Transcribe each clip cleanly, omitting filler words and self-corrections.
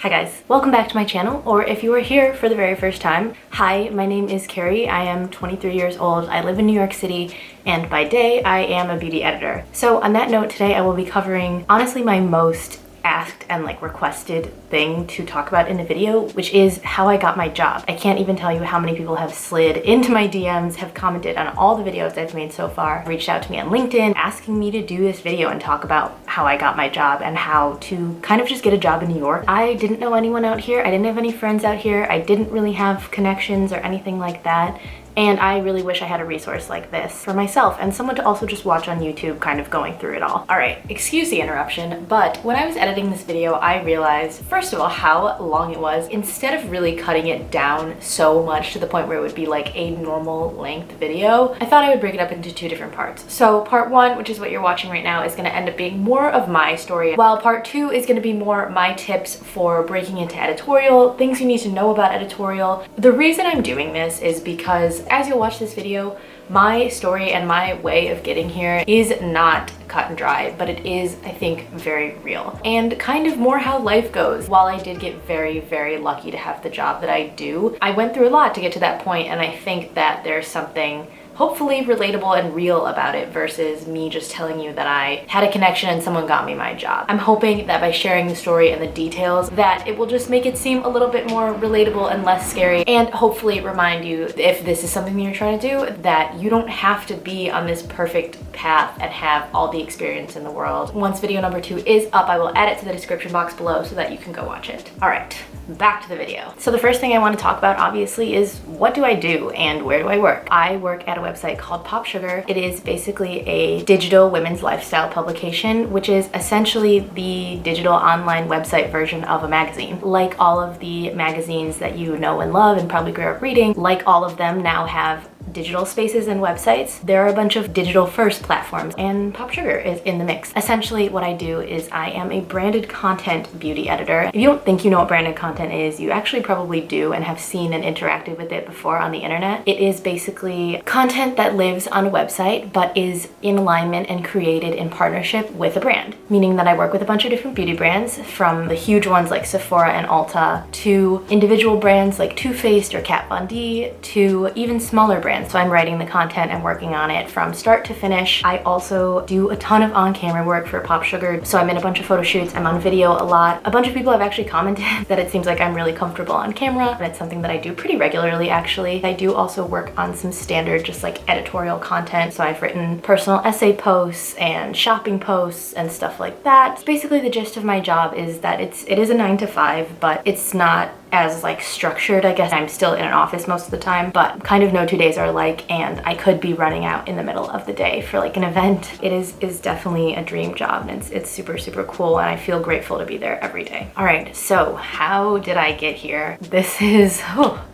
Hi guys, welcome back to my channel, or if you are here for the very first time, hi, my name is Carrie. I am 23 years old, I live in New York City, and by day I am a beauty editor. So on that note, today I will be covering honestly my most asked and requested thing to talk about in a video, which is how I got my job. I can't even tell you how many people have slid into my DMs, have commented on all the videos I've made so far, reached out to me on LinkedIn asking me to do this video and talk about how I got my job and how to kind of just get a job in New York. I didn't know anyone out here. I didn't have any friends out here. I didn't really have connections or anything like that. And I really wish I had a resource like this for myself and someone to also just watch on YouTube kind of going through it all. All right, excuse the interruption, but when I was editing this video, I realized, first of all, how long it was. Instead of really cutting it down so much to the point where it would be like a normal length video, I thought I would break it up into two different parts. So part one, which is what you're watching right now, is gonna end up being more of my story, while part two is gonna be more my tips for breaking into editorial, things you need to know about editorial. The reason I'm doing this is because as you'll watch this video, my story and my way of getting here is not cut and dry, but it is, I think, very real and kind of more how life goes. While I did get very, very lucky to have the job that I do, I went through a lot to get to that point, and I think that there's something hopefully relatable and real about it versus me just telling you that I had a connection and someone got me my job. I'm hoping that by sharing the story and the details that it will just make it seem a little bit more relatable and less scary, and hopefully remind you, if this is something that you're trying to do, that you don't have to be on this perfect path and have all the experience in the world. Once video number 2 is up, I will add it to the description box below so that you can go watch it. All right, back to the video. So the first thing I want to talk about obviously is what do I do and where do I work? I work at a website called Pop Sugar. It is basically a digital women's lifestyle publication, which is essentially the digital online website version of a magazine. Like all of the magazines that you know and love and probably grew up reading, like all of them now have digital spaces and websites. There are a bunch of digital first platforms, and Pop Sugar is in the mix. Essentially what I do is I am a branded content beauty editor. If you don't think you know what branded content is, you actually probably do and have seen and interacted with it before on the internet. It is basically content that lives on a website but is in alignment and created in partnership with a brand, meaning that I work with a bunch of different beauty brands, from the huge ones like Sephora and Ulta to individual brands like Too Faced or Kat Von D to even smaller brands. So I'm writing the content and working on it from start to finish. I also do a ton of on-camera work for Pop Sugar. So I'm in a bunch of photo shoots, I'm on video a lot. A bunch of people have actually commented that it seems like I'm really comfortable on camera, and it's something that I do pretty regularly actually. I do also work on some standard just like editorial content. So I've written personal essay posts and shopping posts and stuff like that. Basically the gist of my job is that it is a 9 to 5, but it's not as structured, I guess. I'm still in an office most of the time, but kind of know 2 days are like, and I could be running out in the middle of the day for like an event. It is definitely a dream job, and it's super, super cool, and I feel grateful to be there every day. All right, so how did I get here? This is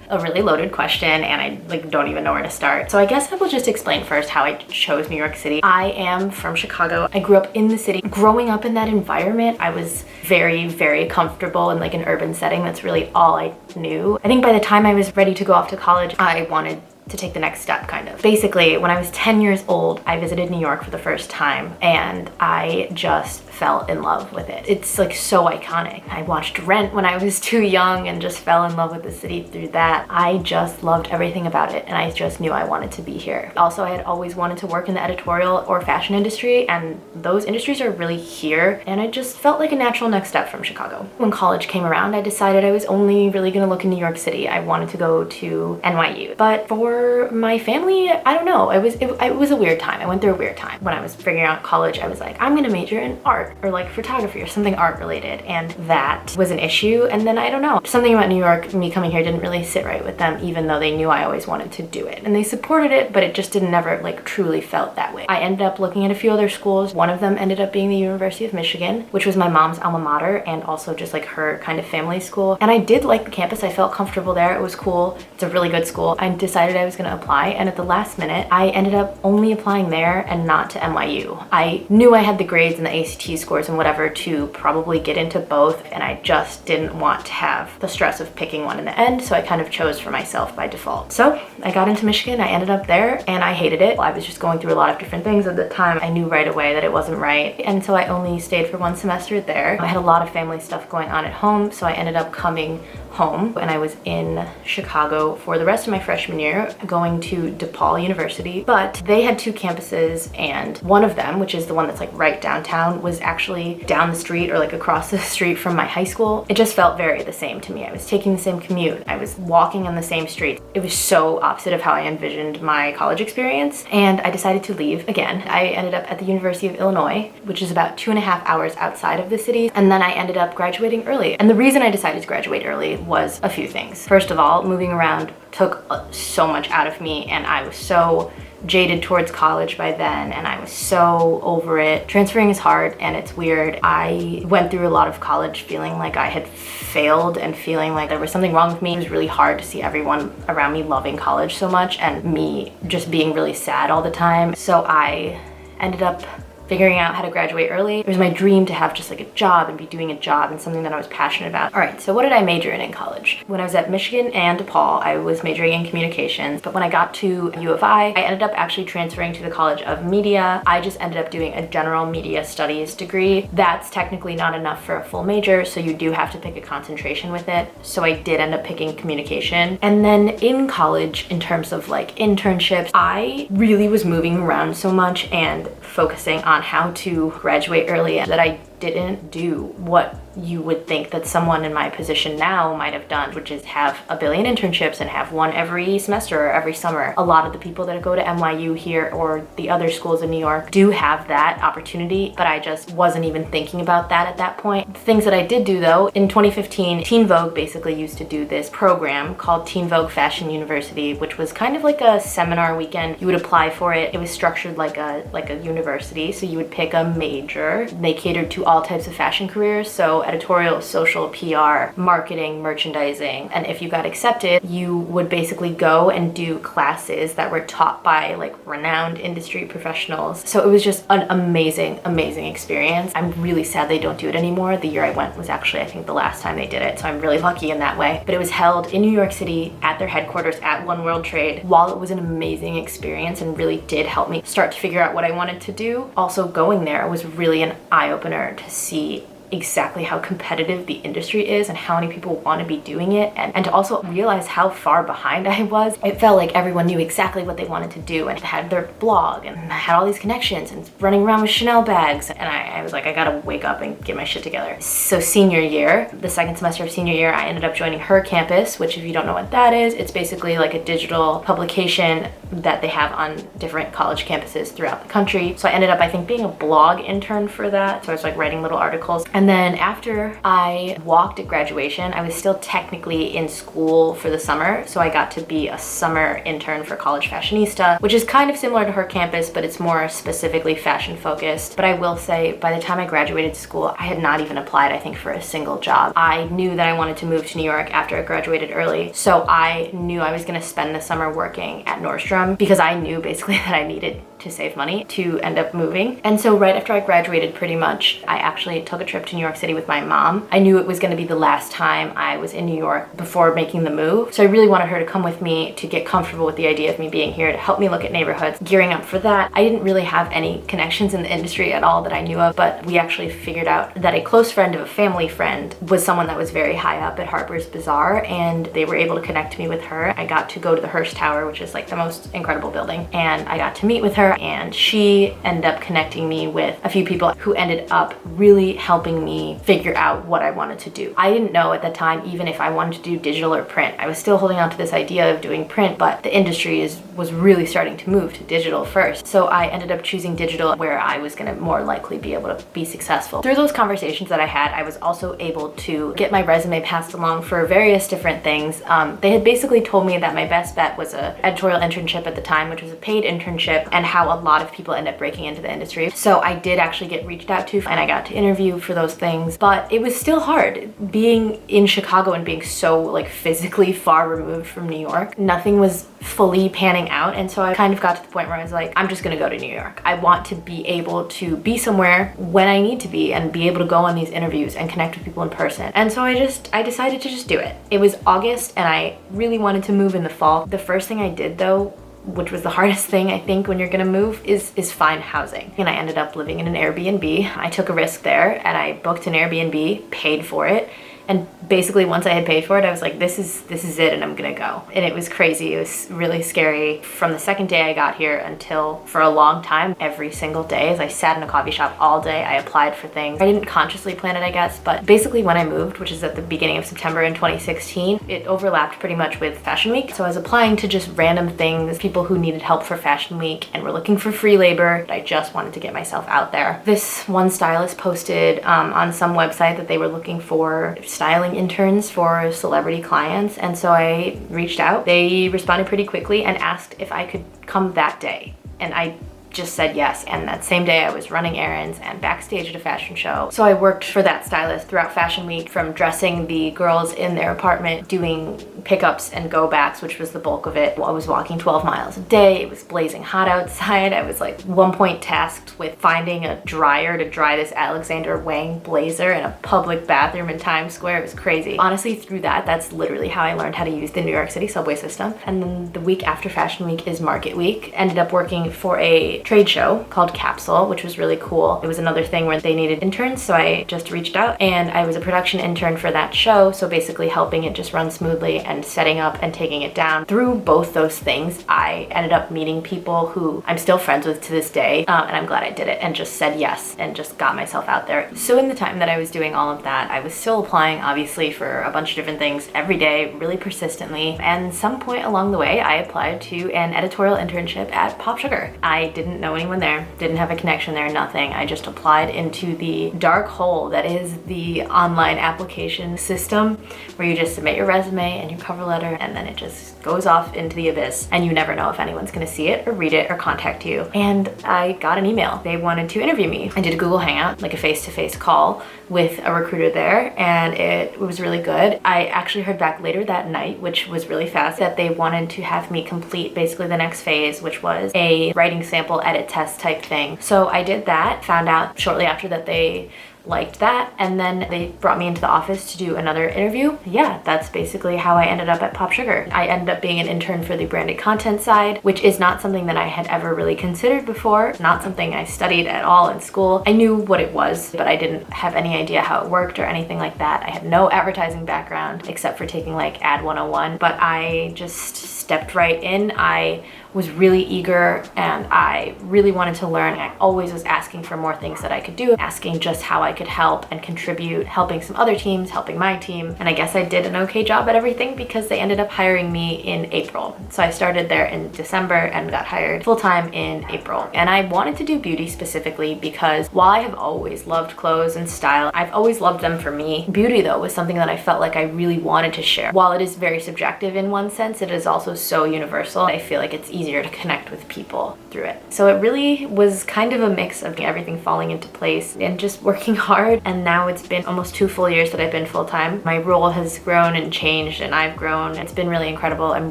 a really loaded question, and I don't even know where to start. So I guess I will just explain first how I chose New York City. I am from Chicago. I grew up in the city. Growing up in that environment, I was very, very comfortable in like an urban setting. That's really all I knew. I think by the time I was ready to go off to college, I wanted to take the next step, kind of. Basically, when I was 10 years old, I visited New York for the first time, and I just fell in love with it. It's like so iconic. I watched Rent when I was too young and just fell in love with the city through that. I just loved everything about it, and I just knew I wanted to be here. Also, I had always wanted to work in the editorial or fashion industry, and those industries are really here, and it just felt like a natural next step from Chicago. When college came around, I decided I was only really gonna look in New York City. I wanted to go to NYU, but for my family, I don't know, it was a weird time. I went through a weird time. When I was figuring out college, I was like, I'm gonna major in art or like photography or something art related, and that was an issue. And then I don't know, something about New York, me coming here didn't really sit right with them, even though they knew I always wanted to do it, and they supported it, but it just didn't never truly felt that way. I ended up looking at a few other schools. One of them ended up being the University of Michigan, which was my mom's alma mater and also just like her kind of family school, and I did like the campus. I felt comfortable there. It was cool. It's a really good school. I decided I I was gonna apply, and at the last minute, I ended up only applying there and not to NYU. I knew I had the grades and the ACT scores and whatever to probably get into both, and I just didn't want to have the stress of picking one in the end, so I kind of chose for myself by default. So I got into Michigan, I ended up there, and I hated it. I was just going through a lot of different things at the time. I knew right away that it wasn't right, and so I only stayed for one semester there. I had a lot of family stuff going on at home, so I ended up coming home, and I was in Chicago for the rest of my freshman year, going to DePaul University. But they had two campuses, and one of them, which is the one that's like right downtown, was actually down the street or like across the street from my high school. It just felt very the same to me. I was taking the same commute, I was walking on the same street. It was so opposite of how I envisioned my college experience, and I decided to leave again. I ended up at the University of Illinois, which is about 2.5 hours outside of the city, and then I ended up graduating early. And the reason I decided to graduate early was a few things. First of all, moving around took so much out of me, and I was so jaded towards college by then, and I was so over it. Transferring is hard and it's weird. I went through a lot of college feeling like I had failed and feeling like there was something wrong with me. It was really hard to see everyone around me loving college so much and me just being really sad all the time. So I ended up figuring out how to graduate early. It was my dream to have just like a job and be doing a job and something that I was passionate about. All right, so what did I major in college? When I was at Michigan and DePaul, I was majoring in communications, but when I got to U of I ended up actually transferring to the College of Media. I just ended up doing a general media studies degree. That's technically not enough for a full major, so you do have to pick a concentration with it. So I did end up picking communication. And then in college, in terms of like internships, I really was moving around so much and focusing on how to graduate early that I didn't do what you would think that someone in my position now might have done, which is have a billion internships and have one every semester or every summer. A lot of the people that go to NYU here or the other schools in New York do have that opportunity, but I just wasn't even thinking about that at that point. The things that I did do though, in 2015, Teen Vogue basically used to do this program called Teen Vogue Fashion University, which was kind of like a seminar weekend. You would apply for it. It was structured like a university, so you would pick a major. They catered to all types of fashion careers, so editorial, social, PR, marketing, merchandising. And if you got accepted, you would basically go and do classes that were taught by like renowned industry professionals. So it was just an amazing, amazing experience. I'm really sad they don't do it anymore. The year I went was actually, I think, the last time they did it, so I'm really lucky in that way. But it was held in New York City at their headquarters at One World Trade. While it was an amazing experience and really did help me start to figure out what I wanted to do, also going there was really an eye-opener to see exactly how competitive the industry is and how many people want to be doing it, and to also realize how far behind I was. It felt like everyone knew exactly what they wanted to do and had their blog and had all these connections and running around with Chanel bags, and I was like, I gotta wake up and get my shit together. So senior year, the second semester of senior year, I ended up joining Her Campus, which if you don't know what that is, it's basically like a digital publication that they have on different college campuses throughout the country. So I ended up, I think, being a blog intern for that. So I was like writing little articles. And then after I walked at graduation, I was still technically in school for the summer. So I got to be a summer intern for College Fashionista, which is kind of similar to Her Campus, but it's more specifically fashion focused. But I will say, by the time I graduated school, I had not even applied, I think, for a single job. I knew that I wanted to move to New York after I graduated early. So I knew I was gonna spend the summer working at Nordstrom because I knew basically that I needed to save money to end up moving. And so right after I graduated, pretty much, I actually took a trip to New York City with my mom. I knew it was going to be the last time I was in New York before making the move. So I really wanted her to come with me to get comfortable with the idea of me being here, to help me look at neighborhoods, gearing up for that. I didn't really have any connections in the industry at all that I knew of, but we actually figured out that a close friend of a family friend was someone that was very high up at Harper's Bazaar, and they were able to connect me with her. I got to go to the Hearst Tower, which is like the most incredible building, and I got to meet with her, and she ended up connecting me with a few people who ended up really helping me figure out what I wanted to do. I didn't know at the time even if I wanted to do digital or print. I was still holding on to this idea of doing print, but the industry was really starting to move to digital first. So I ended up choosing digital, where I was gonna more likely be able to be successful. Through those conversations that I had, I was also able to get my resume passed along for various different things. They had basically told me that my best bet was a editorial internship at the time, which was a paid internship, and how a lot of people end up breaking into the industry. So I did actually get reached out to and I got to interview for those things, but it was still hard being in Chicago and being so like physically far removed from New York. Nothing was fully panning out, and so I kind of got to the point where I was like, I'm just gonna go to New York. I want to be able to be somewhere when I need to be and be able to go on these interviews and connect with people in person. And so I decided to just do it. It was August and I really wanted to move in the fall. The first thing I did though, which was the hardest thing I think when you're gonna move, is find housing. And I ended up living in an Airbnb. I took a risk there and I booked an Airbnb, paid for it. And basically once I had paid for it, I was like, this is it, and I'm gonna go. And it was crazy. It was really scary. From the second day I got here until for a long time, every single day, as I sat in a coffee shop all day, I applied for things. I didn't consciously plan it, I guess, but basically when I moved, which is at the beginning of September in 2016, it overlapped pretty much with Fashion Week. So I was applying to just random things, people who needed help for Fashion Week and were looking for free labor. I just wanted to get myself out there. This one stylist posted on some website that they were looking for styling interns for celebrity clients, and so I reached out. They responded pretty quickly and asked if I could come that day, and I just said yes. And that same day I was running errands and backstage at a fashion show. So I worked for that stylist throughout Fashion Week, from dressing the girls in their apartment, doing pickups and go backs, which was the bulk of it. I was walking 12 miles a day. It was blazing hot outside. I was like one point tasked with finding a dryer to dry this Alexander Wang blazer in a public bathroom in Times Square. It was crazy. Honestly, through that's literally how I learned how to use the New York City subway system. And then the week after Fashion Week is Market Week. Ended up working for a trade show called Capsule, which was really cool. It was another thing where they needed interns, so I just reached out, and I was a production intern for that show, so basically helping it just run smoothly and setting up and taking it down. Through both those things, I ended up meeting people who I'm still friends with to this day, and I'm glad I did it and just said yes and just got myself out there. So in the time that I was doing all of that, I was still applying obviously for a bunch of different things every day, really persistently, and some point along the way I applied to an editorial internship at Pop Sugar. I didn't know anyone there, didn't have a connection there, nothing. I just applied into the dark hole that is the online application system, where you just submit your resume and your cover letter, and then it just goes off into the abyss, and you never know if anyone's gonna see it or read it or contact you. And I got an email. They wanted to interview me. I did a Google Hangout, like a face-to-face call with a recruiter there, and it was really good. I actually heard back later that night, which was really fast, that they wanted to have me complete basically the next phase, which was a writing sample edit test type thing. So I did that, found out shortly after that they liked that, and then they brought me into the office to do another interview. Yeah, that's basically how I ended up at Pop Sugar. I ended up being an intern for the branded content side, which is not something that I had ever really considered before, not something I studied at all in school. I knew what it was, but I didn't have any idea how it worked or anything like that. I had no advertising background except for taking like Ad 101, but I just stepped right in. I was really eager and I really wanted to learn. I always was asking for more things that I could do, asking just how I could help and contribute, helping some other teams, helping my team. And I guess I did an okay job at everything because they ended up hiring me in April. So I started there in December and got hired full-time in April. And I wanted to do beauty specifically because while I have always loved clothes and style, I've always loved them for me. Beauty though was something that I felt like I really wanted to share. While it is very subjective in one sense, it is also so universal. I feel like it's easier to connect with people through it. So it really was kind of a mix of everything falling into place and just working hard. And now it's been almost 2 full years that I've been full-time. My role has grown and changed and I've grown. It's been really incredible. I'm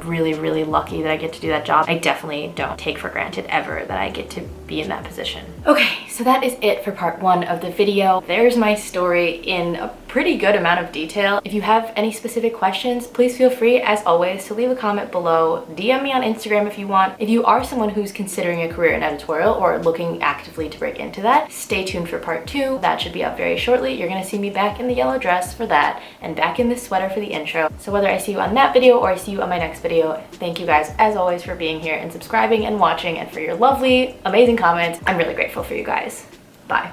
really, really lucky that I get to do that job. I definitely don't take for granted ever that I get to be in that position. Okay, so that is it for part 1 of the video. There's my story in a pretty good amount of detail. If you have any specific questions, please feel free, as always, to leave a comment below. DM me on Instagram if you want. If you are someone who's considering a career in editorial or looking actively to break into that, stay tuned for part 2. That should be up very shortly. You're gonna see me back in the yellow dress for that and back in this sweater for the intro. So whether I see you on that video or I see you on my next video, thank you guys as always for being here and subscribing and watching and for your lovely, amazing comments. I'm really grateful for you guys. Bye.